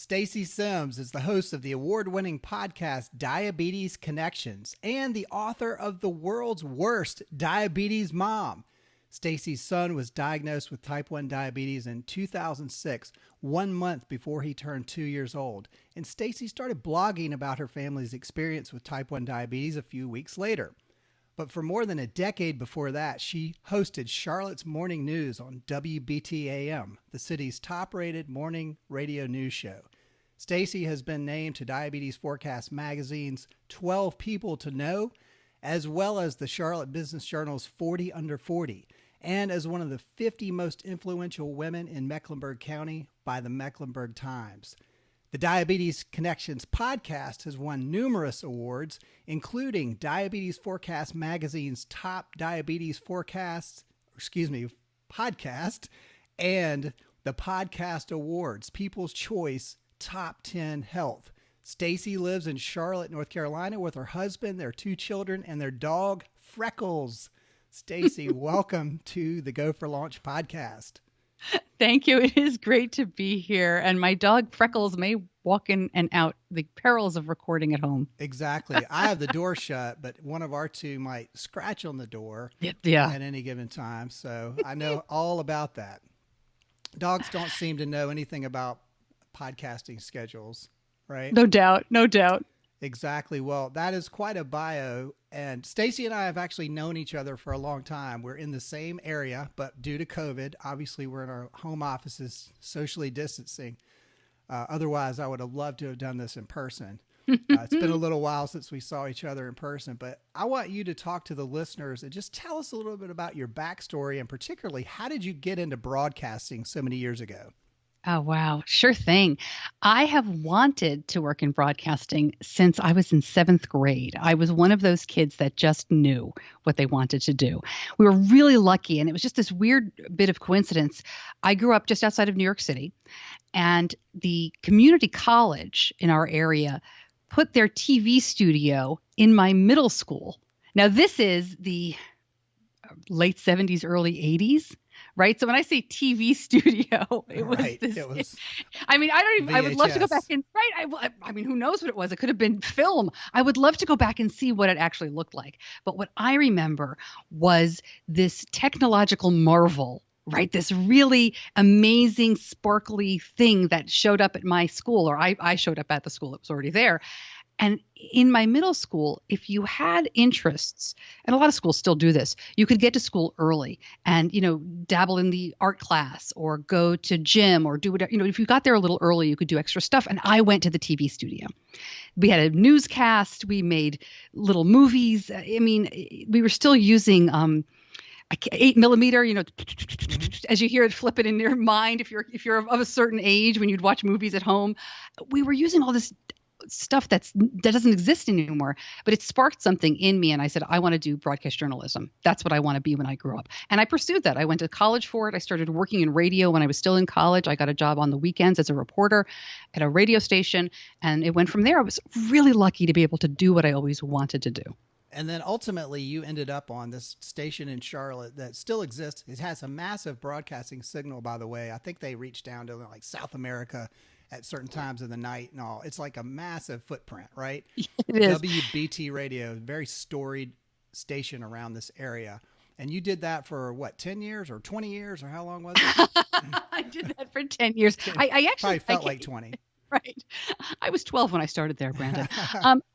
Stacey Simms is the host of the award-winning podcast Diabetes Connections and the author of The World's Worst Diabetes Mom. Stacey's son was diagnosed with type 1 diabetes in 2006, 1 month before he turned 2 years old. And Stacey started blogging about her family's experience with type 1 diabetes a few weeks later. But for more than a decade before that, she hosted Charlotte's Morning News on WBT-AM, the city's top-rated morning radio news show. Stacey has been named to Diabetes Forecast magazine's 12 People to Know, as well as the Charlotte Business Journal's 40 Under 40, and as one of the 50 most influential women in Mecklenburg County by the Mecklenburg Times. The Diabetes Connections podcast has won numerous awards, including Diabetes Forecast magazine's top diabetes podcast, and the Podcast Awards, People's Choice Top 10 Health. Stacey lives in Charlotte, North Carolina with her husband, their 2 children, and their dog, Freckles. Stacey, welcome to the Go for Launch podcast. Thank you. It is great to be here. And my dog Freckles may walk in and out, the perils of recording at home. Exactly. I have the door shut, but one of our 2 might scratch on the door at any given time. So I know all about that. Dogs don't seem to know anything about podcasting schedules, right? No doubt. No doubt. Exactly. Well, that is quite a bio. And Stacey and I have actually known each other for a long time. We're in the same area, but due to COVID, obviously we're in our home offices, socially distancing. Otherwise, I would have loved to have done this in person. It's been a little while since we saw each other in person, but I want you to talk to the listeners and just tell us a little bit about your backstory, and particularly, how did you get into broadcasting so many years ago? Oh, wow. Sure thing. I have wanted to work in broadcasting since I was in 7th grade. I was one of those kids that just knew what they wanted to do. We were really lucky, and it was just this weird bit of coincidence. I grew up just outside of New York City, and the community college in our area put their TV studio in my middle school. Now, this is the late 70s, early 80s. Right. So when I say TV studio, it was this. I mean, I would love to go back and I mean, who knows what it was? It could have been film. I would love to go back and see what it actually looked like. But what I remember was this technological marvel, right? This really amazing, sparkly thing that showed up at my school, or I showed up at the school. It was already there. And in my middle school, if you had interests, and a lot of schools still do this, you could get to school early and, dabble in the art class or go to gym or do whatever. If you got there a little early, you could do extra stuff. And I went to the TV studio. We had a newscast. We made little movies. I mean, we were still using 8mm, as you hear it flip it in your mind. If you're of a certain age, when you'd watch movies at home, we were using all this stuff that doesn't exist anymore, but it sparked something in me. And I said, I want to do broadcast journalism. That's what I want to be when I grow up. And I pursued that. I went to college for it. I started working in radio when I was still in college. I got a job on the weekends as a reporter at a radio station. And it went from there. I was really lucky to be able to do what I always wanted to do. And then ultimately you ended up on this station in Charlotte that still exists. It has a massive broadcasting signal, by the way. I think they reach down to like South America at certain times of the night and all. It's like a massive footprint, right? It is. WBT Radio, very storied station around this area. And you did that for what, 10 years or 20 years, or how long was it? I did that for 10 years. I actually probably felt like 20. Right. I was 12 when I started there, Brandon.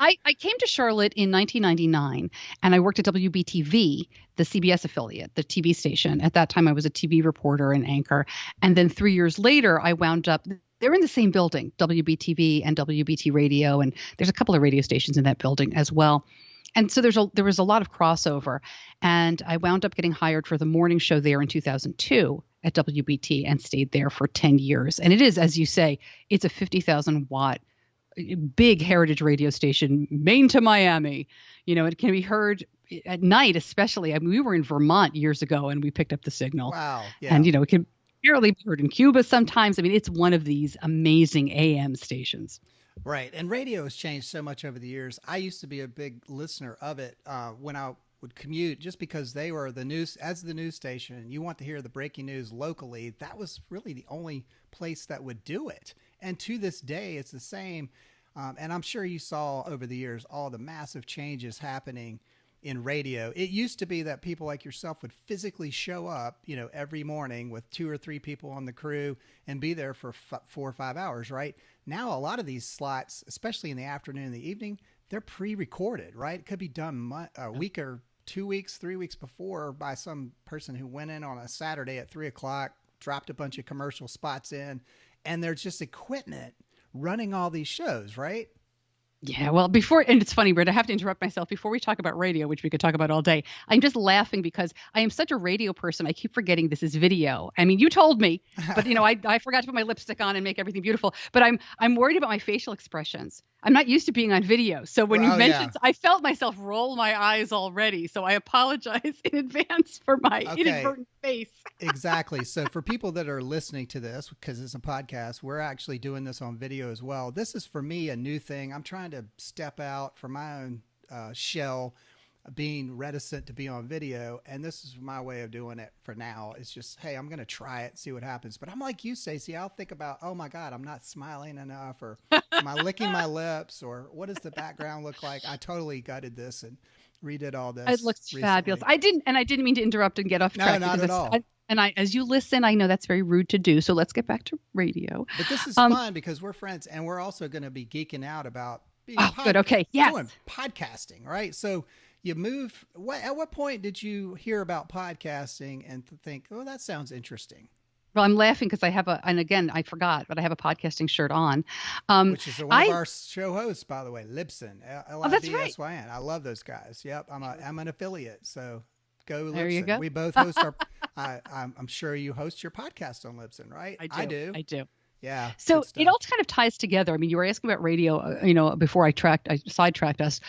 I came to Charlotte in 1999, and I worked at WBTV, the CBS affiliate, the TV station. At that time, I was a TV reporter and anchor. And then 3 years later, I wound up, they're in the same building, WBTV and WBT Radio, and there's a couple of radio stations in that building as well. And so there was a lot of crossover, and I wound up getting hired for the morning show there in 2002 at WBT and stayed there for 10 years. And it is, as you say, it's a 50,000 watt big heritage radio station, Maine to Miami. It can be heard at night, especially. I mean, we were in Vermont years ago and we picked up the signal. Wow. Yeah. And, it can barely be heard in Cuba sometimes. I mean, it's one of these amazing AM stations. Right. And radio has changed so much over the years. I used to be a big listener of it when I would commute, just because they were the news, as the news station, and you want to hear the breaking news locally. That was really the only place that would do it. And to this day, it's the same. And I'm sure you saw over the years all the massive changes happening in radio. It used to be that people like yourself would physically show up, every morning with 2 or 3 people on the crew and be there for 4 or 5 hours, right? Now, a lot of these slots, especially in the afternoon and the evening, they're pre-recorded, right? It could be done a week or 2 weeks, 3 weeks before by some person who went in on a Saturday at 3:00, dropped a bunch of commercial spots in, and there's just equipment running all these shows, right? Yeah, well, and it's funny, Britt, I have to interrupt myself before we talk about radio, which we could talk about all day. I'm just laughing because I am such a radio person. I keep forgetting this is video. I mean, you told me, but I forgot to put my lipstick on and make everything beautiful. But I'm worried about my facial expressions. I'm not used to being on video. So when you mentioned, I felt myself roll my eyes already. So I apologize in advance for my inadvertent face. Exactly. So for people that are listening to this, because it's a podcast, we're actually doing this on video as well. This is for me a new thing. I'm trying to step out from my own shell, being reticent to be on video. And this is my way of doing it for now. It's just, hey, I'm going to try it, see what happens. But I'm like you, Stacey. I'll think about, oh my God, I'm not smiling enough, or am I licking my lips, or what does the background look like? I totally gutted this and redid all this. It looks fabulous. I didn't mean to interrupt and get off track. No, not at all. As you listen, I know that's very rude to do. So let's get back to radio. But this is fun because we're friends, and we're also going to be geeking out about being good. Okay. Yes. Doing podcasting, right? So you moved. At what point did you hear about podcasting and think, oh, that sounds interesting? Well, I'm laughing because and again, I forgot, but I have a podcasting shirt on. Which is one of our show hosts, by the way, Libsyn, Libsyn. That's right. I love those guys. Yep. I'm an affiliate. So go Libsyn. There you go. We both host I'm sure you host your podcast on Libsyn, right? I do. Yeah. So it all kind of ties together. I mean, you were asking about radio, before I sidetracked us,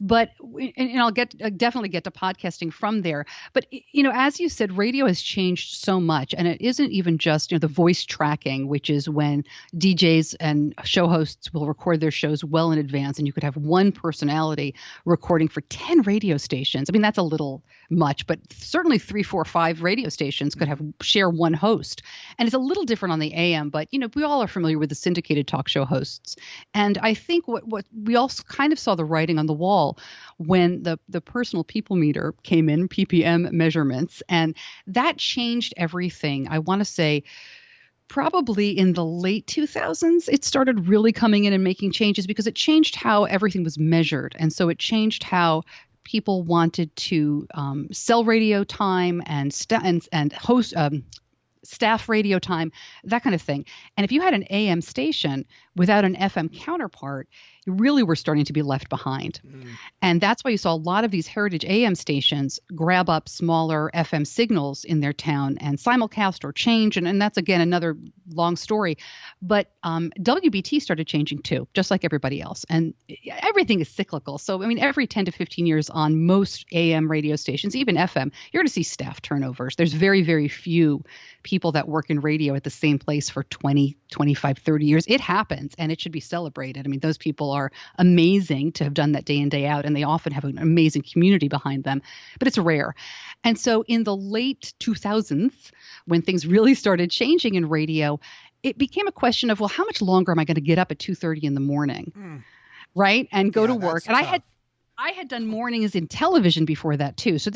but I'll definitely get to podcasting from there. But as you said, radio has changed so much, and it isn't even just the voice tracking, which is when DJs and show hosts will record their shows well in advance, and you could have one personality recording for 10 radio stations. I mean, that's a little much, but certainly 3, 4, 5 radio stations could share one host, and it's a little different on the AM. But we all are familiar with the syndicated talk show hosts. And I think what we also kind of saw the writing on the wall when the personal people meter came in, PPM measurements, and that changed everything. I want to say probably in the late 2000s, it started really coming in and making changes because it changed how everything was measured. And so it changed how people wanted to sell radio time and host staff radio time, that kind of thing. And if you had an AM station without an FM counterpart, you really were starting to be left behind. And that's why you saw a lot of these heritage AM stations grab up smaller FM signals in their town and simulcast or change. And that's, again, another long story. But WBT started changing too, just like everybody else. And everything is cyclical. So, I mean, every 10 to 15 years on most AM radio stations, even FM, you're going to see staff turnovers. There's very, very few people that work in radio at the same place for 20, 25, 30 years. It happens, and it should be celebrated. I mean, those people are amazing to have done that day in, day out, and they often have an amazing community behind them, but it's rare. And so in the late 2000s, when things really started changing in radio, it became a question of, well, how much longer am I going to get up at 2:30 in the morning, right, and go to work? And I had done mornings in television before that too. So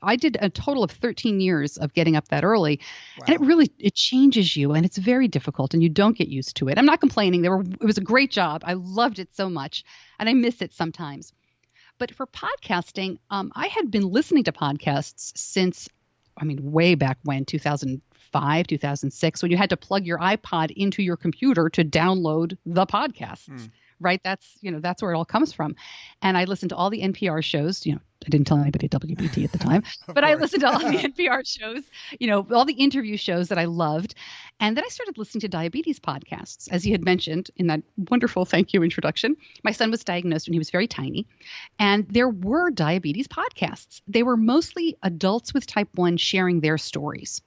I did a total of 13 years of getting up that early. Wow. And it changes you, and it's very difficult, and you don't get used to it. I'm not complaining. It was a great job. I loved it so much, and I miss it sometimes. But for podcasting, I had been listening to podcasts since, way back when, 2005, 2006, when you had to plug your iPod into your computer to download the podcasts. Right. That's where it all comes from. And I listened to all the NPR shows. I didn't tell anybody WBT at the time, but I listened to all the NPR shows, all the interview shows that I loved. And then I started listening to diabetes podcasts, as you had mentioned in that wonderful thank you introduction. My son was diagnosed when he was very tiny, and there were diabetes podcasts. They were mostly adults with type 1 sharing their stories.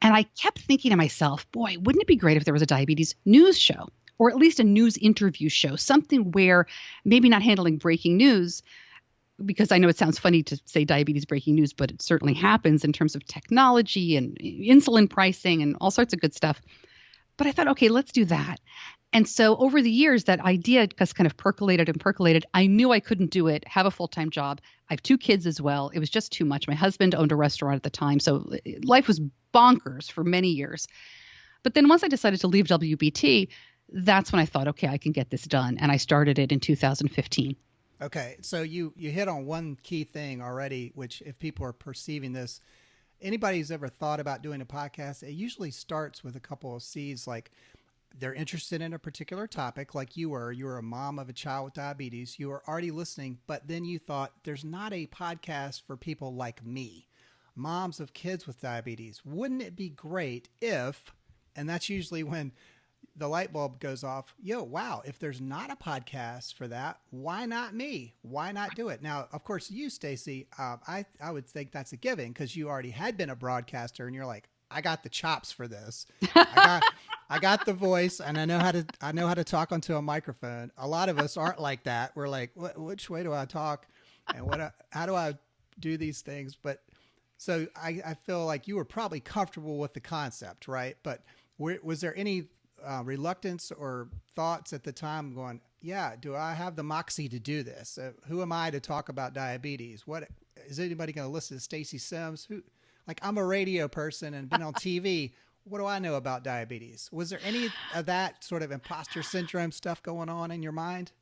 And I kept thinking to myself, boy, wouldn't it be great if there was a diabetes news show? Or at least a news interview show, something where maybe not handling breaking news, because I know it sounds funny to say diabetes breaking news, but it certainly happens in terms of technology and insulin pricing and all sorts of good stuff. But I thought, okay, let's do that. And so over the years, that idea just kind of percolated and percolated. I knew I couldn't do it, have a full-time job. I have 2 kids as well. It was just too much. My husband owned a restaurant at the time, so life was bonkers for many years. But then once I decided to leave WBT, that's when I thought, okay, I can get this done. And I started it in 2015. Okay, so you hit on one key thing already, which if people are perceiving this, anybody who's ever thought about doing a podcast, it usually starts with a couple of C's, like they're interested in a particular topic, like you were a mom of a child with diabetes, you were already listening, but then you thought there's not a podcast for people like me, moms of kids with diabetes. Wouldn't it be great if, and that's usually when the light bulb goes off, wow, if there's not a podcast for that, why not me? Why not do it? Now, of course, you, Stacey, I would think that's a given because you already had been a broadcaster and you're like, I got the chops for this. I got the voice and I know how to talk onto a microphone. A lot of us aren't like that. We're like, which way do I talk? And how do I do these things? But so I feel like you were probably comfortable with the concept, right? But was there any reluctance or thoughts at the time going, yeah, do I have the moxie to do this? Who am I to talk about diabetes? What is anybody going to listen to Stacey Simms? I'm a radio person and been on TV. What do I know about diabetes? Was there any of that sort of imposter syndrome stuff going on in your mind?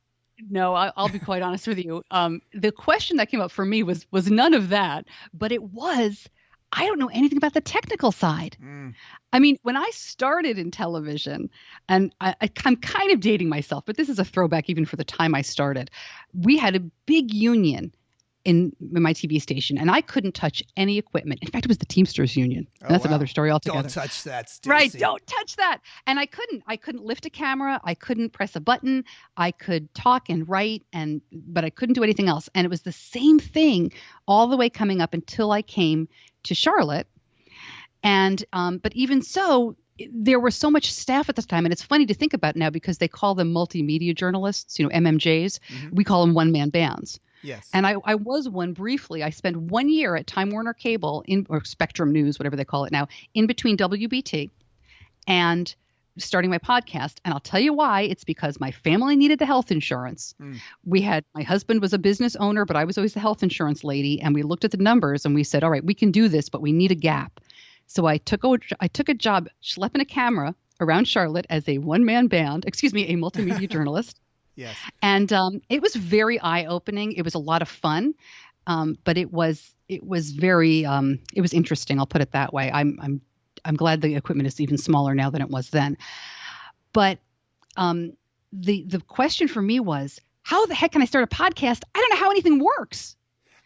No, I'll be quite honest with you. The question that came up for me was none of that, but it was, I don't know anything about the technical side. I mean, when I started in television, and I'm kind of dating myself, but this is a throwback even for the time I started, we had a big union in my TV station, and I couldn't touch any equipment. In fact, it was the Teamsters Union. That's another story altogether. Don't touch that, Stacey. Right, don't touch that. And I couldn't lift a camera. I couldn't press a button. I could talk and write, but I couldn't do anything else. And it was the same thing all the way coming up until I came to Charlotte. And but even so, there was so much staff at the time, and it's funny to think about now because they call them multimedia journalists, MMJs. Mm-hmm. We call them one-man bands. Yes. And I was one briefly. I spent 1 year at Time Warner Cable or Spectrum News, whatever they call it now, in between WBT and starting my podcast. And I'll tell you why. It's because my family needed the health insurance. My husband was a business owner, but I was always the health insurance lady. And we looked at the numbers and we said, all right, we can do this, but we need a gap. So I took a job schlepping a camera around Charlotte as a one-man band, a multimedia journalist. Yes. And it was very eye-opening. It was a lot of fun, but it was very it was interesting. I'll put it that way. I'm glad the equipment is even smaller now than it was then. But the question for me was, how the heck can I start a podcast? I don't know how anything works.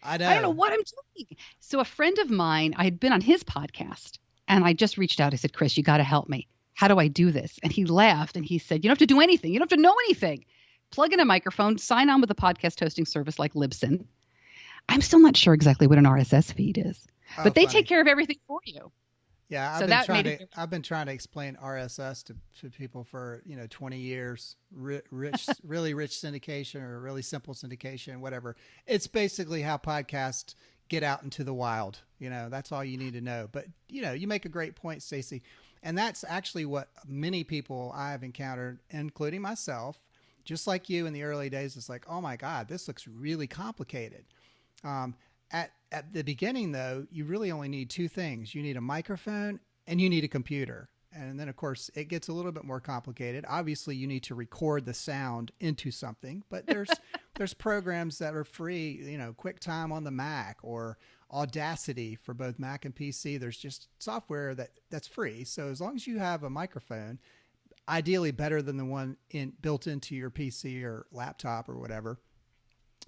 I don't know what I'm doing. So a friend of mine, I had been on his podcast, and I just reached out. I said, Chris, you got to help me. How do I do this? And he laughed and he said, you don't have to do anything. You don't have to know anything. Plug in a microphone, sign on with a podcast hosting service like Libsyn. I'm still not sure exactly what an RSS feed is, but they take care of everything for you. Yeah, I've been trying to explain RSS to people for 20 years. Really rich syndication or really simple syndication, whatever. It's basically how podcasts get out into the wild. That's all you need to know. But you make a great point, Stacey, and that's actually what many people I've encountered, including myself. Just like you in the early days, it's like, oh my God, this looks really complicated. At the beginning, though, you really only need 2 things. You need a microphone and you need a computer. And then, of course, it gets a little bit more complicated. Obviously, you need to record the sound into something, but there's programs that are free, QuickTime on the Mac or Audacity for both Mac and PC. There's just software that's free. So as long as you have a microphone, ideally better than the one built into your PC or laptop or whatever.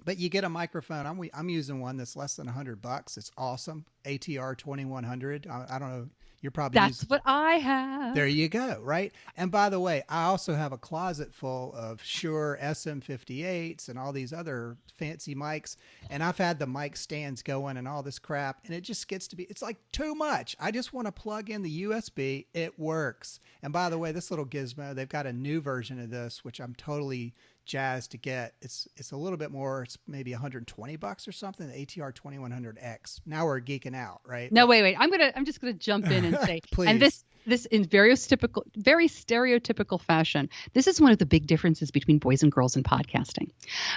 But you get a microphone. I'm using one that's less than $100. It's awesome. ATR 2100. I don't know. You're probably That's what I have. There you go. Right. And by the way, I also have a closet full of Shure SM58s and all these other fancy mics. And I've had the mic stands going and all this crap. And it just gets to be, it's like too much. I just want to plug in the USB. It works. And by the way, this little gizmo, they've got a new version of this, which I'm totally jazzed to get. It's a little bit more. It's maybe $120 or something. The ATR 2100X. Now we're geeking out, right? No, wait. I'm just gonna jump in and say, please. And this this in very stereotypical fashion. This is one of the big differences between boys and girls in podcasting.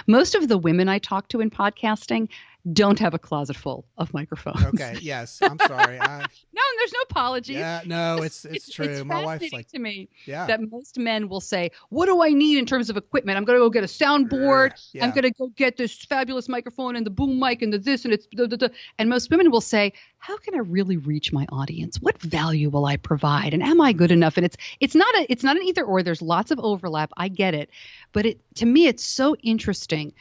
Most of the women I talk to in podcasting don't have a closet full of microphones. Okay. Yes. I'm sorry. No, there's no apology. Yeah. No, it's true. It's My wife's like, to me yeah, that most men will say, "What do I need in terms of equipment? I'm going to go get a soundboard. Yeah. I'm going to go get this fabulous microphone and the boom mic and the this and it's da, da, da." And most women will say, "How can I really reach my audience? What value will I provide? And am I good enough?" And it's not an either or. There's lots of overlap. I get it, but to me it's so interesting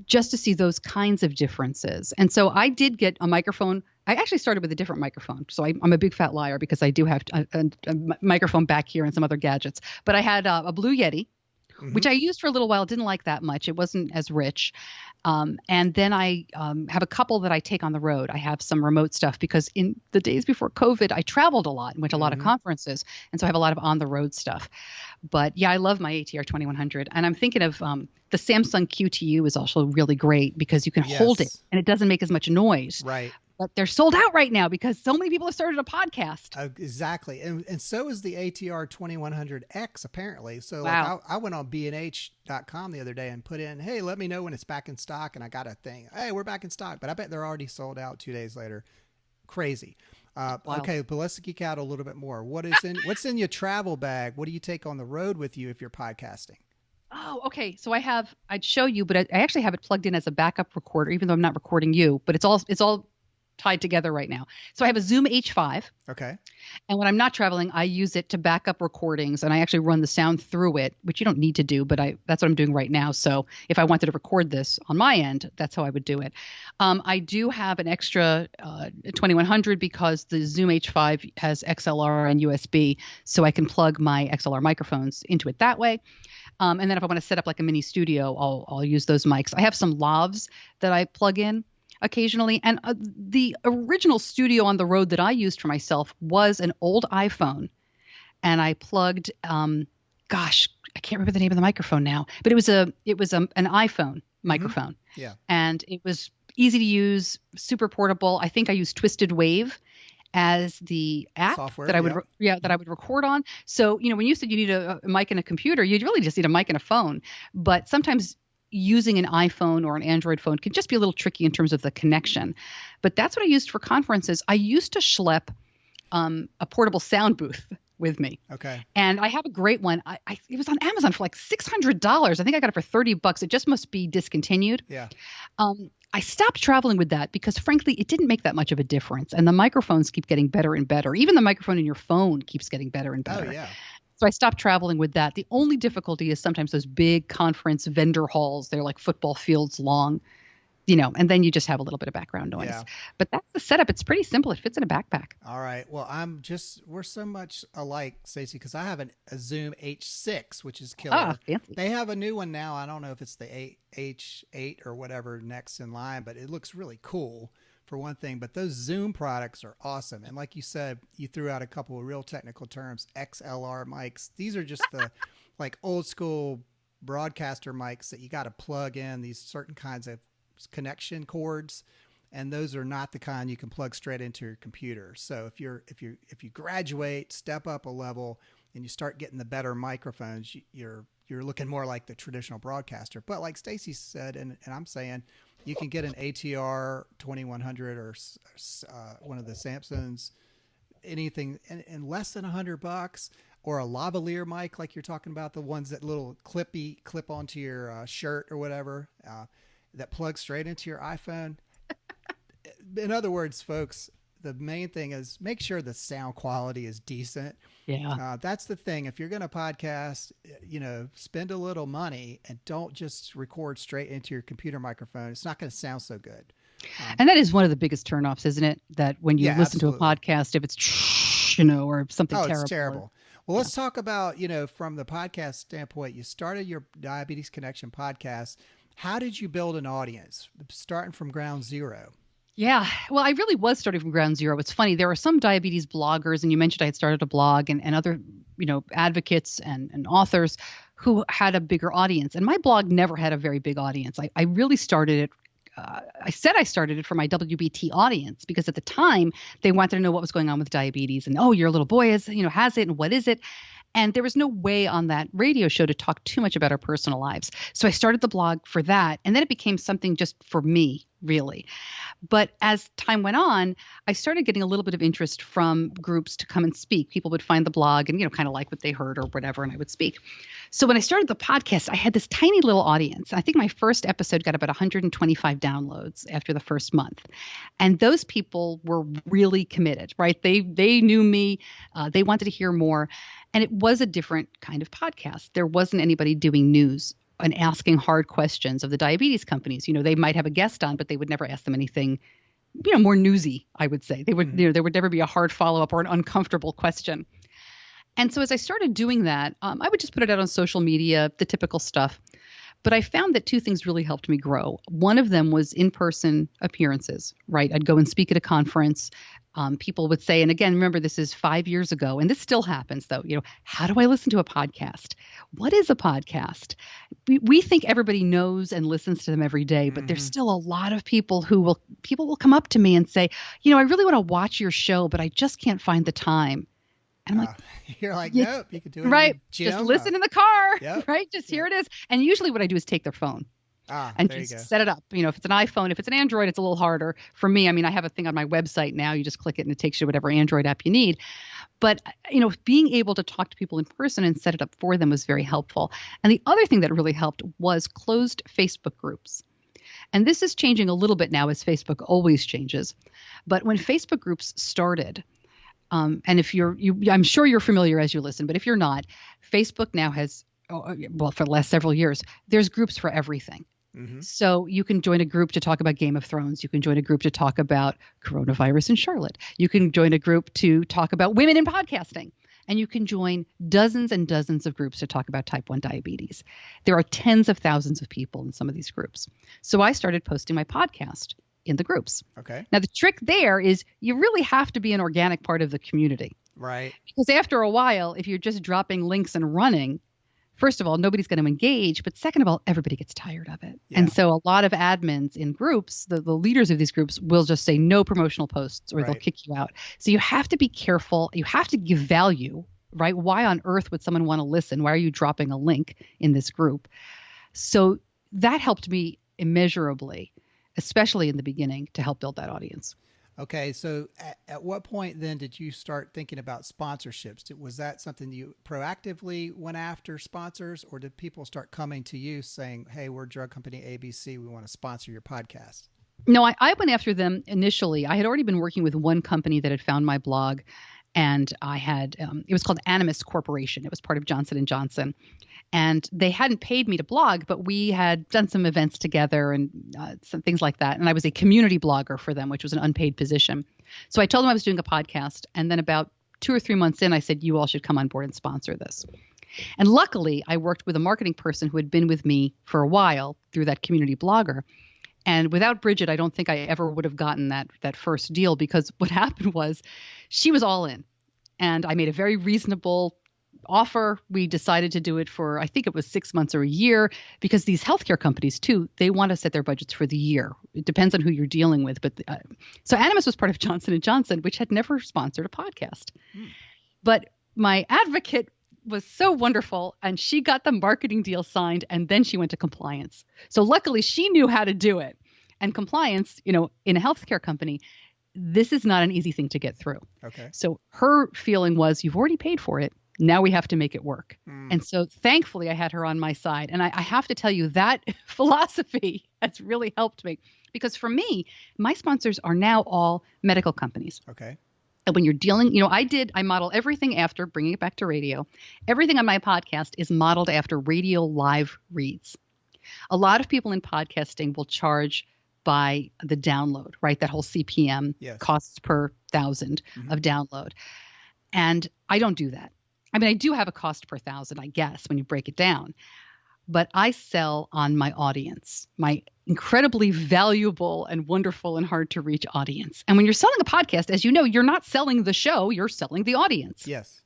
just to see those kinds of differences. And so I did get a microphone. I actually started with a different microphone. So I'm a big fat liar because I do have a microphone back here and some other gadgets. But I had a Blue Yeti, which I used for a little while. Didn't like that much. It wasn't as rich. And then I have a couple that I take on the road. I have some remote stuff because in the days before COVID, I traveled a lot and went to a lot of conferences. And so I have a lot of on the road stuff. But yeah, I love my ATR 2100. And I'm thinking of the Samsung QTU is also really great because you can hold it and it doesn't make as much noise. Right. But they're sold out right now because so many people have started a podcast. Exactly. And so is the ATR 2100X apparently. So wow. like I went on bnh.com the other day and put in, hey, let me know when it's back in stock. And I got a thing. Hey, we're back in stock. But I bet they're already sold out 2 days later. Crazy. Okay, but let's geek out a little bit more. What's in your travel bag? What do you take on the road with you if you're podcasting? Oh, okay. So I'd show you, but I actually have it plugged in as a backup recorder, even though I'm not recording you, but it's all tied together right now. So I have a Zoom H5. Okay. And when I'm not traveling, I use it to back up recordings and I actually run the sound through it, which you don't need to do, but that's what I'm doing right now. So if I wanted to record this on my end, that's how I would do it. I do have an extra 2100 because the Zoom H5 has XLR and USB, so I can plug my XLR microphones into it that way. And then if I want to set up like a mini studio, I'll use those mics. I have some lavs that I plug in occasionally. And the original studio on the road that I used for myself was an old iPhone. And I plugged, gosh, I can't remember the name of the microphone now, but it was an iPhone microphone. Yeah. And it was easy to use, super portable. I think I used Twisted Wave as the app software that I would that I would record on. So, when you said you need a mic and a computer, you really just need a mic and a phone. But sometimes using an iPhone or an Android phone can just be a little tricky in terms of the connection. But that's what I used for conferences. I used to schlep a portable sound booth with me. Okay. And I have a great one. It was on Amazon for like $600. I think I got it for $30. It just must be discontinued. Yeah. I stopped traveling with that because frankly, it didn't make that much of a difference. And the microphones keep getting better and better. Even the microphone in your phone keeps getting better and better. Oh, yeah. So I stopped traveling with that. The only difficulty is sometimes those big conference vendor halls. They're like football fields long, and then you just have a little bit of background noise. Yeah. But that's the setup. It's pretty simple. It fits in a backpack. All right. Well, we're so much alike, Stacey, because I have a Zoom H6, which is killer. Ah, fancy. They have a new one now. I don't know if it's the H8 or whatever next in line, but it looks really cool for one thing. But those Zoom products are awesome. And like you said, you threw out a couple of real technical terms, Xlr mics. These are just the like old school broadcaster mics that you got to plug in these certain kinds of connection cords, and those are not the kind you can plug straight into your computer. So if you graduate, step up a level, and you start getting the better microphones, you're looking more like the traditional broadcaster. But like Stacey said, and I'm saying, you can get an ATR 2100 or one of the Samsungs, anything in less than $100, or a lavalier mic like you're talking about, the ones that little clip onto your shirt or whatever. That plugs straight into your iPhone. In other words, folks, the main thing is make sure the sound quality is decent. Yeah. That's the thing. If you're going to podcast, spend a little money and don't just record straight into your computer microphone. It's not going to sound so good. And that is one of the biggest turnoffs, isn't it? That when you listen absolutely. To a podcast, if it's, or something terrible. It's terrible. Well, let's talk about, from the podcast standpoint, you started your Diabetes Connection podcast. How did you build an audience, starting from ground zero? Yeah, well, I really was starting from ground zero. It's funny. There are some diabetes bloggers, and you mentioned I had started a blog, and other, advocates and authors who had a bigger audience. And my blog never had a very big audience. I really started it I said I started it for my WBT audience because at the time they wanted to know what was going on with diabetes and, oh, your little boy has it and what is it? And there was no way on that radio show to talk too much about our personal lives. So I started the blog for that. And then it became something just for me, really. But as time went on, I started getting a little bit of interest from groups to come and speak. People would find the blog and, kind of like what they heard or whatever, and I would speak. So when I started the podcast, I had this tiny little audience. I think my first episode got about 125 downloads after the first month. And those people were really committed, right? They knew me. They wanted to hear more. And it was a different kind of podcast. There wasn't anybody doing news and asking hard questions of the diabetes companies. They might have a guest on, but they would never ask them anything, more newsy, I would say. They would, there would never be a hard follow-up or an uncomfortable question. And so as I started doing that, I would just put it out on social media, the typical stuff. But I found that two things really helped me grow. One of them was in-person appearances, right? I'd go and speak at a conference. People would say, and again, remember, this is 5 years ago, and this still happens, though. How do I listen to a podcast? What is a podcast? We think everybody knows and listens to them every day, but there's still a lot of people people will come up to me and say, I really want to watch your show, but I just can't find the time. And I'm like, you're like, nope, you can do it. Right. Just listen in the car. Yep. Right. Just here it is. And usually what I do is take their phone. And just set it up. If it's an iPhone, if it's an Android, it's a little harder for me. I mean, I have a thing on my website now. You just click it and it takes you to whatever Android app you need. But, being able to talk to people in person and set it up for them was very helpful. And the other thing that really helped was closed Facebook groups. And this is changing a little bit now as Facebook always changes. But when Facebook groups started, and if I'm sure you're familiar as you listen, but if you're not, Facebook now has, for the last several years, there's groups for everything. Mm-hmm. So you can join a group to talk about Game of Thrones. You can join a group to talk about coronavirus in Charlotte. You can join a group to talk about women in podcasting. And you can join dozens and dozens of groups to talk about type 1 diabetes. There are tens of thousands of people in some of these groups. So I started posting my podcast in the groups. Okay. Now, the trick there is you really have to be an organic part of the community. Right. Because after a while, if you're just dropping links and running, first of all, nobody's going to engage. But second of all, everybody gets tired of it. Yeah. And so a lot of admins in groups, the leaders of these groups will just say no promotional posts or they'll kick you out. So you have to be careful. You have to give value, right? Why on earth would someone want to listen? Why are you dropping a link in this group? So that helped me immeasurably, especially in the beginning, to help build that audience. Okay. So at what point then did you start thinking about sponsorships? Was that something you proactively went after sponsors, or did people start coming to you saying, hey, we're drug company ABC, we want to sponsor your podcast? No, I went after them initially. I had already been working with one company that had found my blog, and I had, it was called Animus Corporation. It was part of Johnson & Johnson. And they hadn't paid me to blog, but we had done some events together and some things like that. And I was a community blogger for them, which was an unpaid position. So I told them I was doing a podcast. And then about 2 or 3 months in, I said, you all should come on board and sponsor this. And luckily, I worked with a marketing person who had been with me for a while through that community blogger. And without Bridget, I don't think I ever would have gotten that first deal, because what happened was she was all in. And I made a very reasonable offer. We decided to do it for, I think it was 6 months or a year, because these healthcare companies too, they want to set their budgets for the year. It depends on who you're dealing with. But so Animus was part of Johnson & Johnson, which had never sponsored a podcast. But my advocate was so wonderful, and she got the marketing deal signed, and then she went to compliance. So luckily she knew how to do it. And compliance, in a healthcare company, this is not an easy thing to get through. Okay. So her feeling was, you've already paid for it. Now we have to make it work. And so thankfully I had her on my side. And I have to tell you, that philosophy has really helped me, because for me, my sponsors are now all medical companies. Okay. And when you're dealing, I model everything after, bringing it back to radio. Everything on my podcast is modeled after radio live reads. A lot of people in podcasting will charge by the download, right? That whole CPM, costs per 1,000 of download. And I don't do that. I mean, I do have a cost per 1,000, I guess, when you break it down. But I sell on my audience, my incredibly valuable and wonderful and hard to reach audience. And when you're selling a podcast, as you know, you're not selling the show, you're selling the audience. Yes.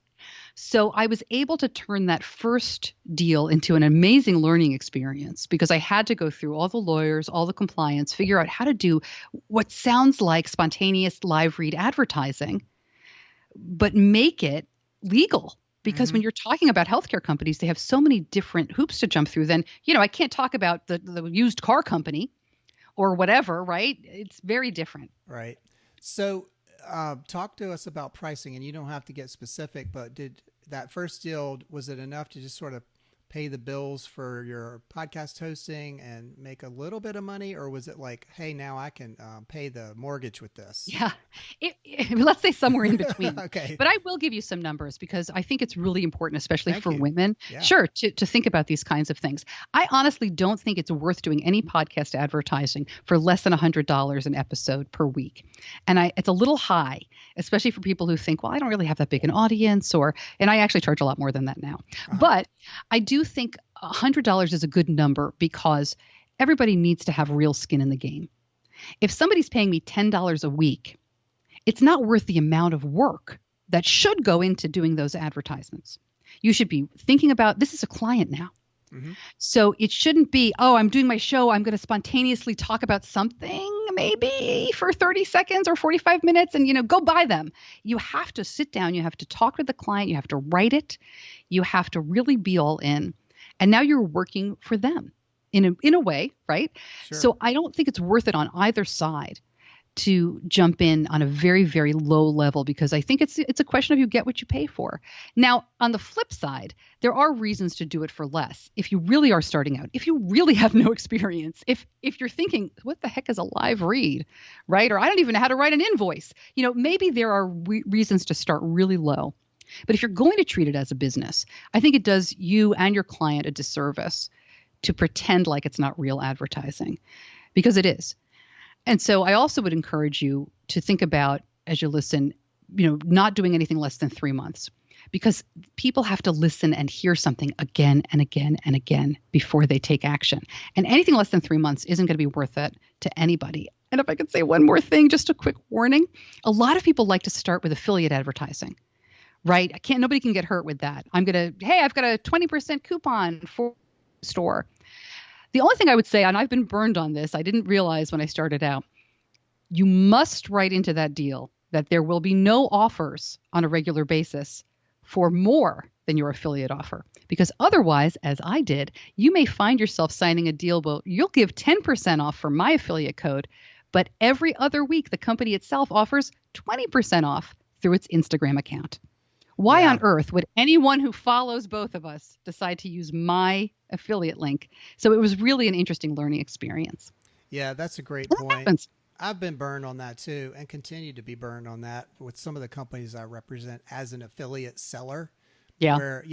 So I was able to turn that first deal into an amazing learning experience because I had to go through all the lawyers, all the compliance, figure out how to do what sounds like spontaneous live read advertising, but make it legal. Because when you're talking about healthcare companies, they have so many different hoops to jump through. Then, I can't talk about the used car company or whatever, right? It's very different. Right. So talk to us about pricing, and you don't have to get specific, but did that first deal, was it enough to just sort of pay the bills for your podcast hosting and make a little bit of money? Or was it like, hey, now I can pay the mortgage with this? Yeah, let's say somewhere in between. Okay. But I will give you some numbers because I think it's really important, especially Thank for you. women, Yeah. sure, to think about these kinds of things. I honestly don't think it's worth doing any podcast advertising for less than $100 an episode per week. And it's a little high, especially for people who think, well, I don't really have that big an audience, and I actually charge a lot more than that now. But I do think $100 is a good number because everybody needs to have real skin in the game. If somebody's paying me $10 a week, it's not worth the amount of work that should go into doing those advertisements. You should be thinking about, this is a client now. Mm-hmm. So it shouldn't be, I'm doing my show, I'm going to spontaneously talk about something maybe for 30 seconds or 45 minutes and, go buy them. You have to sit down, you have to talk with the client, you have to write it, you have to really be all in. And now you're working for them in a way, right? Sure. So I don't think it's worth it on either side to jump in on a very, very low level because I think it's a question of you get what you pay for. Now, on the flip side, there are reasons to do it for less. If you really are starting out, if you really have no experience, if you're thinking, what the heck is a live read, right? Or I don't even know how to write an invoice. Maybe there are reasons to start really low. But if you're going to treat it as a business, I think it does you and your client a disservice to pretend like it's not real advertising because it is. And so I also would encourage you to think about, as you listen, not doing anything less than 3 months because people have to listen and hear something again and again and again before they take action. And anything less than 3 months isn't going to be worth it to anybody. And if I could say one more thing, just a quick warning, a lot of people like to start with affiliate advertising, right? Nobody can get hurt with that. I've got a 20% coupon for the store. The only thing I would say, and I've been burned on this, I didn't realize when I started out, you must write into that deal that there will be no offers on a regular basis for more than your affiliate offer. Because otherwise, as I did, you may find yourself signing a deal, well, you'll give 10% off for my affiliate code, but every other week the company itself offers 20% off through its Instagram account. Why on earth would anyone who follows both of us decide to use my affiliate link? So it was really an interesting learning experience. Yeah, that's a great point. I've been burned on that too and continue to be burned on that with some of the companies I represent as an affiliate seller. Yeah. Where,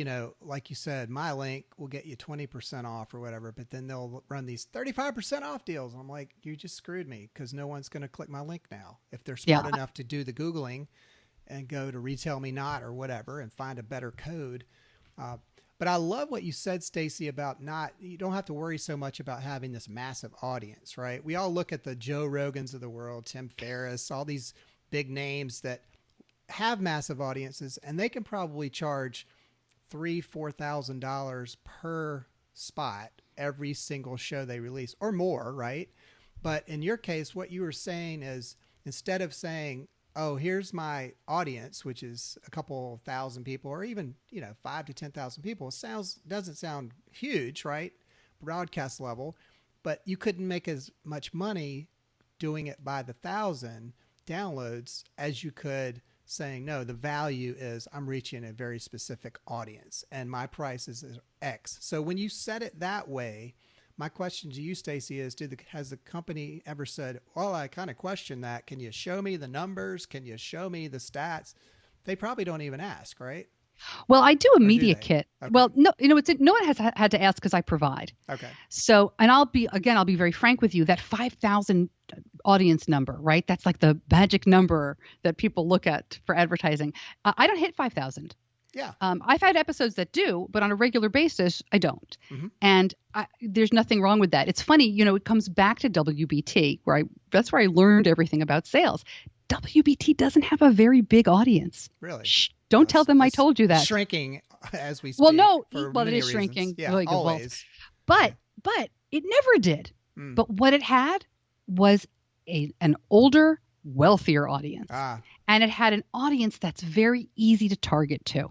like you said, my link will get you 20% off or whatever, but then they'll run these 35% off deals. And I'm like, you just screwed me because no one's going to click my link now. If they're smart enough to do the Googling and go to Retail Me Not or whatever and find a better code. But I love what you said, Stacey, about you don't have to worry so much about having this massive audience, right? We all look at the Joe Rogans of the world, Tim Ferriss, all these big names that have massive audiences, and they can probably charge $3,000-$4,000 per spot every single show they release or more, right? But in your case, what you were saying is instead of saying, oh, here's my audience, which is a couple thousand people or even, 5 to 10,000 people. Doesn't sound huge, right? Broadcast level, but you couldn't make as much money doing it by the 1,000 downloads as you could saying, no, the value is I'm reaching a very specific audience and my price is X. So when you set it that way, my question to you, Stacey, is has the company ever said, well, I kind of question that. Can you show me the numbers? Can you show me the stats? They probably don't even ask, right? Well, I do a media kit. Okay. Well, no, no one has had to ask because I provide. Okay. So, and I'll be very frank with you, that 5,000 audience number, right? That's like the magic number that people look at for advertising. I don't hit 5,000. Yeah. I've had episodes that do, but on a regular basis, I don't. Mm-hmm. And there's nothing wrong with that. It's funny, it comes back to WBT, that's where I learned everything about sales. WBT doesn't have a very big audience. Really? Don't tell them I told you that. Shrinking as we speak. Well, no, for well, it many is reasons. shrinking. Yeah, Really good. always. But it never did. But what it had was an older, wealthier audience. And it had an audience that's very easy to target to.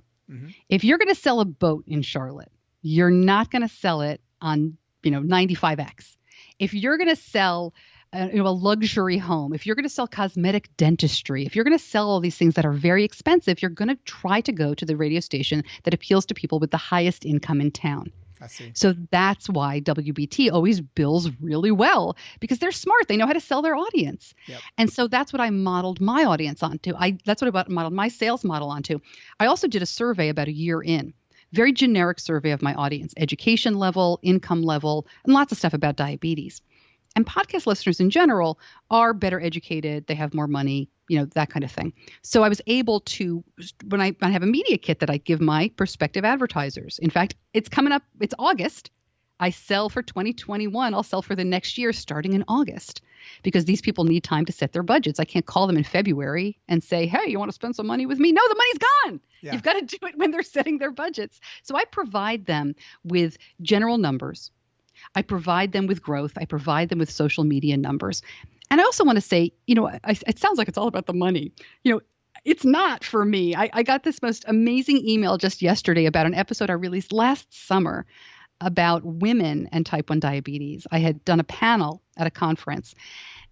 If you're going to sell a boat in Charlotte, you're not going to sell it on, 95X. If you're going to sell a luxury home, if you're going to sell cosmetic dentistry, if you're going to sell all these things that are very expensive, you're going to try to go to the radio station that appeals to people with the highest income in town. I see. So that's why WBT always bills really well, because they're smart. They know how to sell their audience. Yep. And so that's what I modeled my audience onto. That's what I modeled my sales model onto. I also did a survey about a year in, very generic survey of my audience, education level, income level, and lots of stuff about diabetes. And podcast listeners in general are better educated. They have more money, that kind of thing. So I was able to, when I have a media kit that I give my prospective advertisers. In fact, it's coming up. It's August. I sell for 2021. I'll sell for the next year starting in August, because these people need time to set their budgets. I can't call them in February and say, hey, you want to spend some money with me? No, the money's gone. Yeah. You've got to do it when they're setting their budgets. So I provide them with general numbers. I provide them with growth. I provide them with social media numbers. And I also want to say, it sounds like it's all about the money. It's not for me. I got this most amazing email just yesterday about an episode I released last summer about women and type 1 diabetes. I had done a panel at a conference,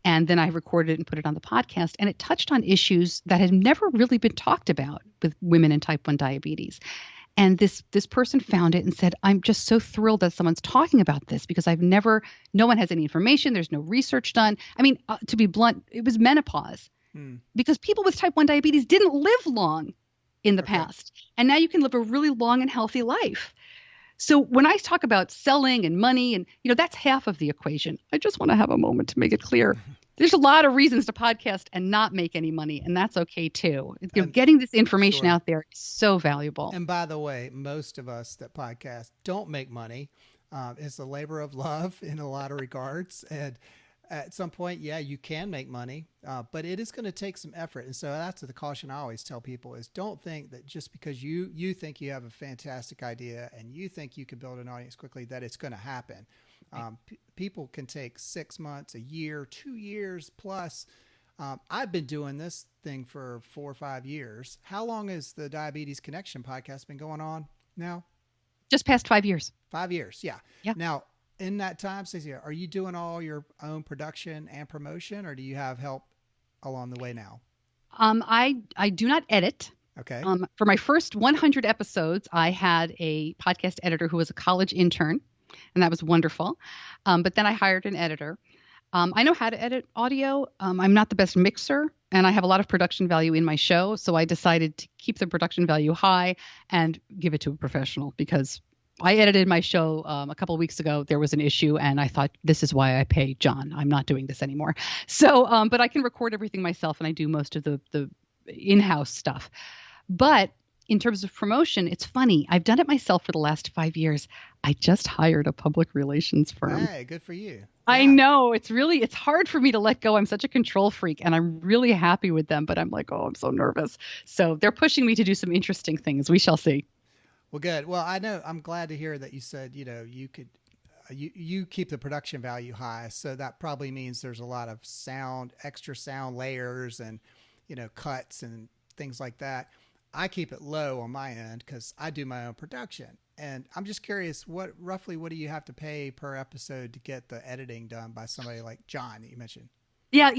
and then I recorded it and put it on the podcast. And it touched on issues that had never really been talked about with women and type 1 diabetes. And this person found it and said, I'm just so thrilled that someone's talking about this, because no one has any information. There's no research done. I mean, to be blunt, it was menopause because people with type 1 diabetes didn't live long in the past. And now you can live a really long and healthy life. So when I talk about selling and money, and that's half of the equation. I just want to have a moment to make it clear. There's a lot of reasons to podcast and not make any money, and that's okay too. Getting this information out there is so valuable. And by the way, most of us that podcast don't make money. It's a labor of love in a lot of regards. And at some point, you can make money, but it is going to take some effort. And so that's the caution I always tell people is don't think that just because you think you have a fantastic idea and you think you can build an audience quickly, that it's going to happen. People can take 6 months, a year, 2 years plus. I've been doing this thing for 4 or 5 years. How long has the Diabetes Connection podcast been going on now? Just past 5 years. 5 years, yeah. Now, in that time, Stacey, are you doing all your own production and promotion, or do you have help along the way now? I do not edit. Okay. For my first 100 episodes, I had a podcast editor who was a college intern, and that was wonderful. But then I hired an editor. I know how to edit audio. I'm not the best mixer, and I have a lot of production value in my show. So I decided to keep the production value high and give it to a professional, because I edited my show a couple of weeks ago. There was an issue, and I thought, this is why I pay John. I'm not doing this anymore. So, but I can record everything myself, and I do most of the in-house stuff. But in terms of promotion, it's funny. I've done it myself for the last 5 years. I just hired a public relations firm. Hey, good for you. Yeah. I know. It's hard for me to let go. I'm such a control freak, and I'm really happy with them, but I'm like, I'm so nervous. So they're pushing me to do some interesting things. We shall see. Well, good. Well, I know I'm glad to hear that you said, you could, you keep the production value high. So that probably means there's a lot of extra sound layers and, cuts and things like that. I keep it low on my end because I do my own production. And I'm just curious, what do you have to pay per episode to get the editing done by somebody like John that you mentioned? Yeah,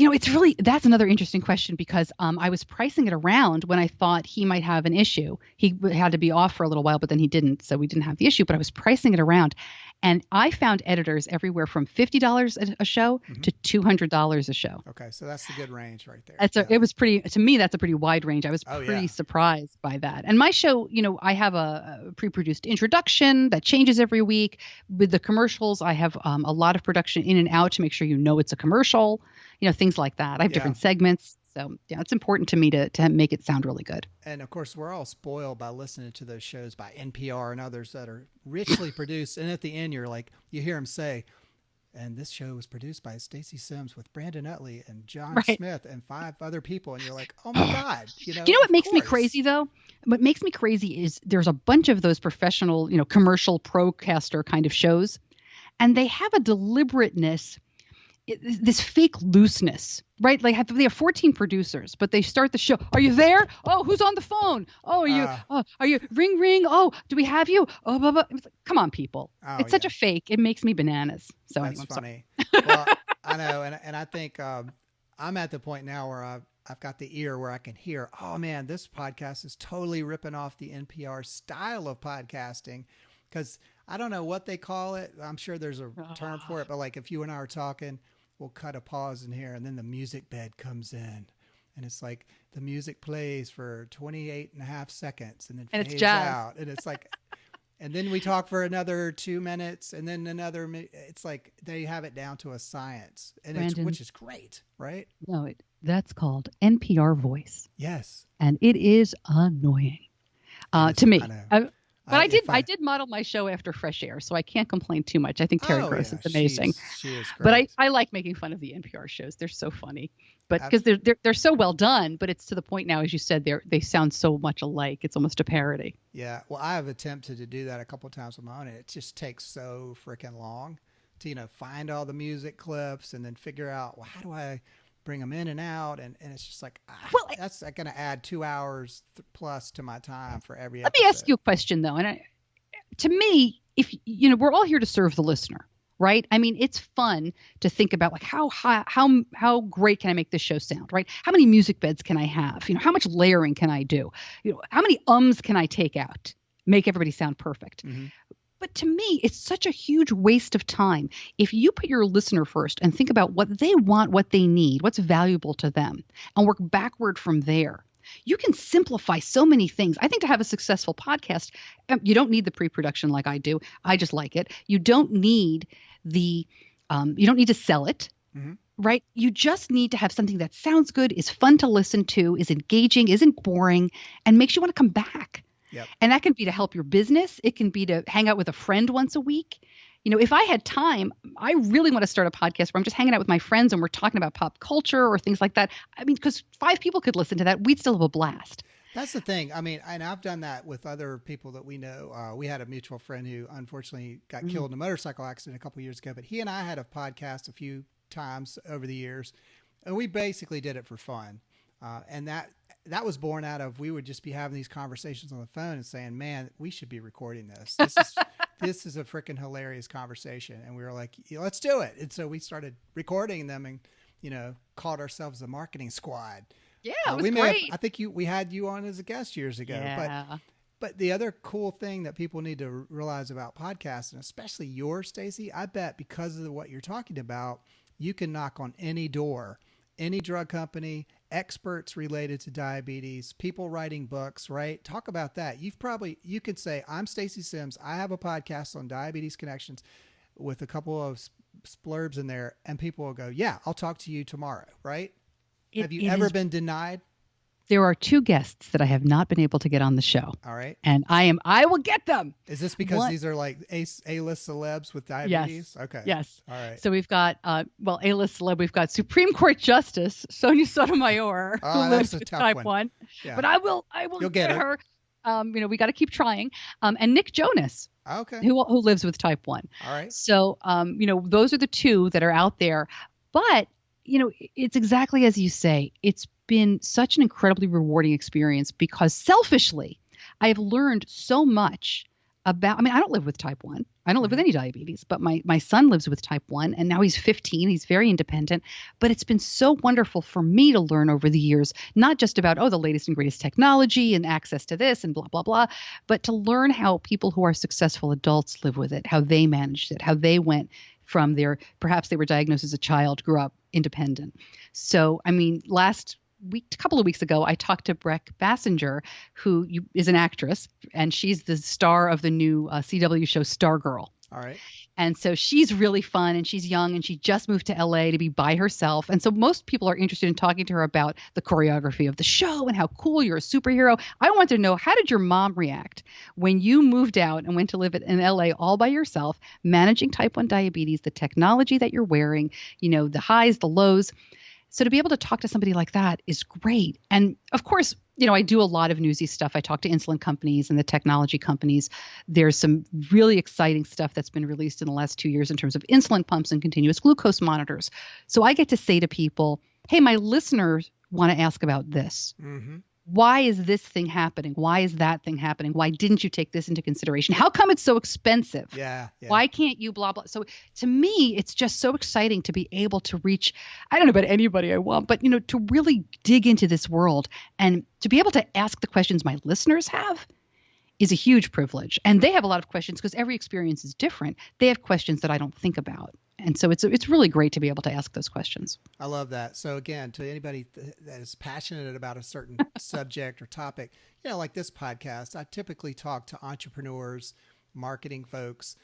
that's another interesting question, because I was pricing it around when I thought he might have an issue. He had to be off for a little while, but then he didn't, so we didn't have the issue. But I was pricing it around, and I found editors everywhere from $50 a show to $200 a show. Okay, so that's the good range right there. It was to me, that's a pretty wide range. I was pretty surprised by that. And my show, I have a pre-produced introduction that changes every week. With the commercials, I have a lot of production in and out to make sure it's a commercial. Things like that. I have different segments. So it's important to me to make it sound really good. And of course, we're all spoiled by listening to those shows by NPR and others that are richly produced. And at the end, you hear them say, And this show was produced by Stacey Simms with Brandon Utley and John Smith and 5 other people. And you're like, oh my God. You know what makes me crazy though? What makes me crazy is there's a bunch of those professional, commercial procaster kind of shows, and they have a deliberateness, this fake looseness, right? Like they have 14 producers, but they start the show. Are you there? Oh, who's on the phone? Oh, are you ring, ring? Oh, do we have you? Oh, blah, blah. It's like, come on, people. It's such a fake. It makes me bananas. So that's anyway, funny. Well, I know. And I think I'm at the point now where I've got the ear where I can hear, oh man, this podcast is totally ripping off the NPR style of podcasting. Because I don't know what they call it. I'm sure there's a term for it. But like if you and I are talking, we'll cut a pause in here and then the music bed comes in. And it's like the music plays for 28 and a half seconds and then fades out. And it's like, and then we talk for another 2 minutes and then another. It's like they have it down to a science, and which is great, right? No, that's called NPR voice. Yes. And it is annoying to me. But I did model my show after Fresh Air, so I can't complain too much. I think Terry Gross is amazing. She is great. But I like making fun of the NPR shows. They're so funny. But because they're so well done, but it's to the point now, as you said, they sound so much alike. It's almost a parody. Yeah. Well, I have attempted to do that a couple of times with my own, and it just takes so freaking long to, find all the music clips and then figure out, well, how do I bring them in and out, and it's just like, that's going to add 2 hours plus to my time for every episode. Let me ask you a question though, and to me, if we're all here to serve the listener, right? I mean, it's fun to think about like how great can I make this show sound, right? How many music beds can I have? How much layering can I do? How many ums can I take out, make everybody sound perfect? Mm-hmm. But to me, it's such a huge waste of time. If you put your listener first and think about what they want, what they need, what's valuable to them, and work backward from there, you can simplify so many things. I think to have a successful podcast, you don't need the pre-production like I do. I just like it. You don't need you don't need to sell it. Mm-hmm. Right? You just need to have something that sounds good, is fun to listen to, is engaging, isn't boring, and makes you want to come back. Yep. And that can be to help your business. It can be to hang out with a friend once a week. If I had time, I really want to start a podcast where I'm just hanging out with my friends and we're talking about pop culture or things like that. I mean, because 5 people could listen to that. We'd still have a blast. That's the thing. I mean, and I've done that with other people that we know. We had a mutual friend who unfortunately got killed in a motorcycle accident a couple of years ago, but he and I had a podcast a few times over the years, and we basically did it for fun. And that was born out of, we would just be having these conversations on the phone and saying, man, we should be recording this. This is a freaking hilarious conversation. And we were like, let's do it. And so we started recording them and, called ourselves the marketing squad. Yeah, it was great. I think we had you on as a guest years ago. Yeah. But the other cool thing that people need to realize about podcasts, and especially yours, Stacey, I bet because of what you're talking about, you can knock on any door, any drug company, experts related to diabetes, people writing books, right? Talk about that. You could say, I'm Stacey Simms. I have a podcast on Diabetes Connections with a couple of blurbs in there, and people will go, yeah, I'll talk to you tomorrow, right? Have you ever been denied? There are 2 guests that I have not been able to get on the show. All right. And I will get them. Is this because these are like A-list celebs with diabetes? Yes. Okay. Yes. All right. So we've got, A-list celeb, we've got Supreme Court Justice Sonia Sotomayor, who lives with type 1. Yeah. But I will get her. We got to keep trying. And Nick Jonas. Okay. Who lives with type 1. All right. So, those are the 2 that are out there. But, it's exactly as you say. It's been such an incredibly rewarding experience because selfishly, I have learned so much about, I don't live with type 1. I don't live with any diabetes, but my son lives with type 1 and now he's 15. He's very independent, but it's been so wonderful for me to learn over the years, not just about, the latest and greatest technology and access to this and blah, blah, blah, but to learn how people who are successful adults live with it, how they managed it, how they went from perhaps they were diagnosed as a child, grew up independent. So, last week, a couple of weeks ago, I talked to Breck Bassinger, who is an actress, and she's the star of the new CW show Stargirl. All right. And so she's really fun and she's young and she just moved to LA to be by herself. And so most people are interested in talking to her about the choreography of the show and how cool you're a superhero. I want to know, how did your mom react when you moved out and went to live in LA all by yourself, managing type 1 diabetes, the technology that you're wearing, the highs, the lows. So to be able to talk to somebody like that is great. And of course, I do a lot of newsy stuff. I talk to insulin companies and the technology companies. There's some really exciting stuff that's been released in the last 2 years in terms of insulin pumps and continuous glucose monitors. So I get to say to people, hey, my listeners want to ask about this. Mm-hmm. Why is this thing happening? Why is that thing happening? Why didn't you take this into consideration? How come it's so expensive? Yeah. Why can't you blah, blah? So to me, it's just so exciting to be able to reach, I don't know about anybody I want, but, to really dig into this world and to be able to ask the questions my listeners have is a huge privilege. And they have a lot of questions because every experience is different. They have questions that I don't think about. And so it's really great to be able to ask those questions. I love that. So again, to anybody that is passionate about a certain subject or topic, like this podcast, I typically talk to entrepreneurs, marketing folks,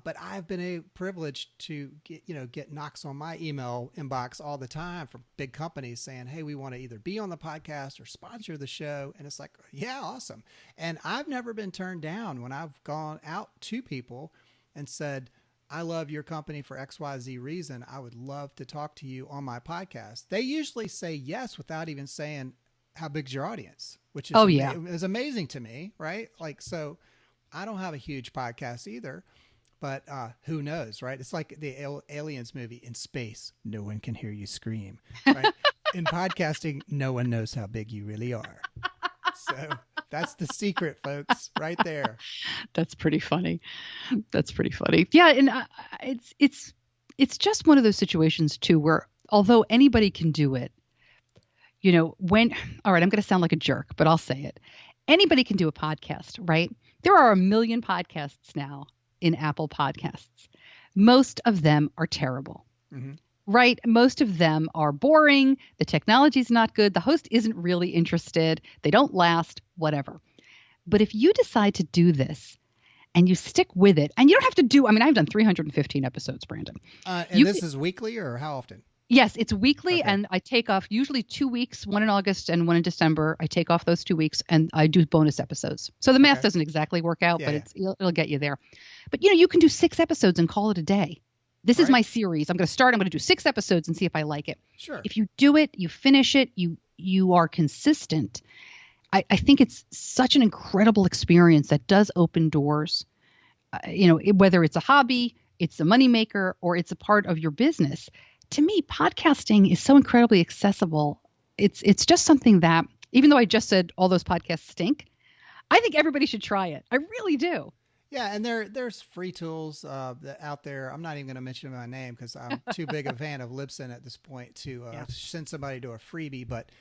but I've been privileged to get knocks on my email inbox all the time from big companies saying, hey, we want to either be on the podcast or sponsor the show. And it's like, yeah, awesome. And I've never been turned down when I've gone out to people and said, I love your company for XYZ reason. I would love to talk to you on my podcast. They usually say yes without even saying, how big's your audience? Which is, is amazing to me, right? Like, so I don't have a huge podcast either, but who knows, right? It's like the Aliens movie. In space, no one can hear you scream, right? In podcasting, no one knows how big you really are. So that's the secret, folks, right there. That's pretty funny. Yeah. And it's just one of those situations too, where although anybody can do it, all right, I'm going to sound like a jerk, but I'll say it. Anybody can do a podcast, right? There are 1 million podcasts now in Apple Podcasts. Most of them are terrible. Mm-hmm. Right? Most of them are boring. The technology's not good. The host isn't really interested. They don't last, whatever. But if you decide to do this and you stick with it, and you don't have to do, I've done 315 episodes, Brandon. And this is weekly or how often? Yes, it's weekly. Okay. And I take off usually 2 weeks, one in August and one in December. I take off those 2 weeks and I do bonus episodes. So the math doesn't exactly work out, but it'll get you there. But you can do 6 episodes and call it a day. This is my series. I'm going to do 6 episodes and see if I like it. Sure. If you do it, you finish it, you are consistent. I think it's such an incredible experience that does open doors. Whether it's a hobby, it's a moneymaker, or it's a part of your business. To me, podcasting is so incredibly accessible. It's just something that, even though I just said all those podcasts stink, I think everybody should try it. I really do. Yeah, and there's free tools out there. I'm not even going to mention my name because I'm too big a fan of Libsyn at this point to send somebody to a freebie. But,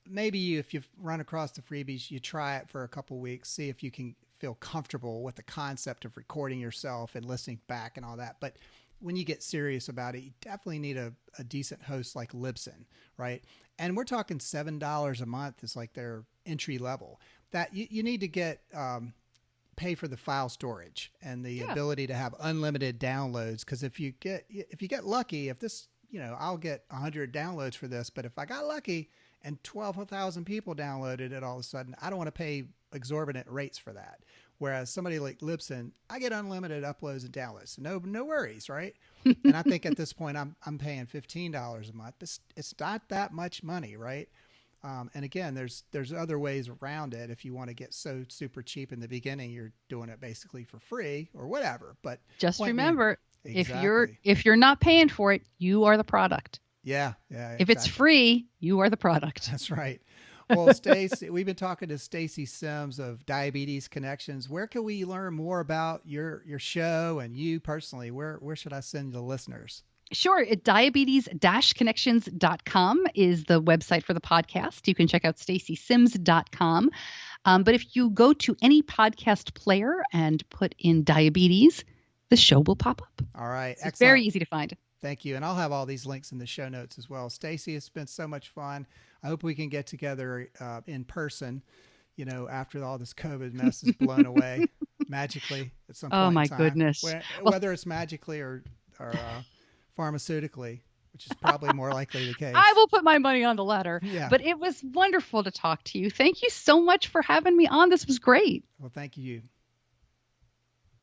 maybe if you've run across the freebies, you try it for a couple weeks, see if you can feel comfortable with the concept of recording yourself and listening back and all that. But when you get serious about it, you definitely need a decent host like Libsyn, right? And we're talking $7 a month is like their entry level. That you need to get pay for the file storage and the ability to have unlimited downloads. Because if you get lucky, if this, I'll get 100 downloads for this, but if I got lucky and 12,000 people downloaded it all of a sudden, I don't want to pay exorbitant rates for that. Whereas somebody like Libsyn, I get unlimited uploads and downloads. No worries, right? And I think at this point I'm paying $15 a month. It's not that much money, right? And again, there's other ways around it. If you want to get so super cheap in the beginning, you're doing it basically for free or whatever. But just remember, if you're not paying for it, you are the product. Yeah. If it's free, you are the product. That's right. Well, Stacey, we've been talking to Stacey Simms of Diabetes Connections. Where can we learn more about your show and you personally? Where should I send the listeners? Sure. Diabetes-connections.com is the website for the podcast. You can check out staceysims.com. But if you go to any podcast player and put in diabetes, the show will pop up. All right. It's very easy to find. Thank you. And I'll have all these links in the show notes as well. Stacey, it's been so much fun. I hope we can get together in person, after all this COVID mess is blown away. magically at some point Oh my in time. goodness. Whether it's magically or pharmaceutically, which is probably more likely the case. I will put my money on the latter. Yeah. But it was wonderful to talk to you. Thank you so much for having me on. This was great. Well, thank you.